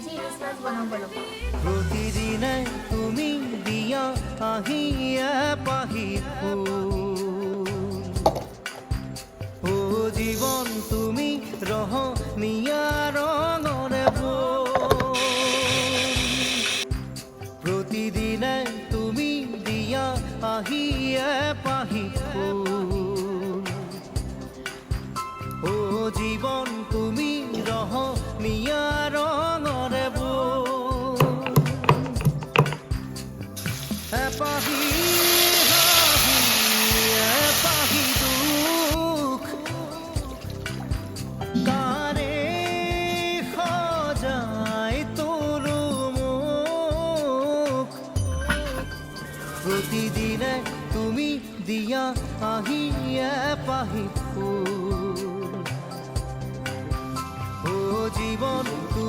আজি ৰিচাৰ্জ বনাব ল'ব। প্ৰতিদিনে তুমি দিয়া আহিয়ে পাহি ফুল ও জীৱন তুমি ৰহনীয়া ৰঙৰে বল প্ৰতিদিনে তুমি দিয়া আহিয়ে পাহি ফুল ও জীৱন তুমি ৰহনীয়া ৰঙৰে বল এপাহি হাঁহি এপাহি দুখ গানে সজাই তোলো মোক প্ৰতিদিনে তুমি দিয়া আহিয়ে পাহি ফুল ও জীৱন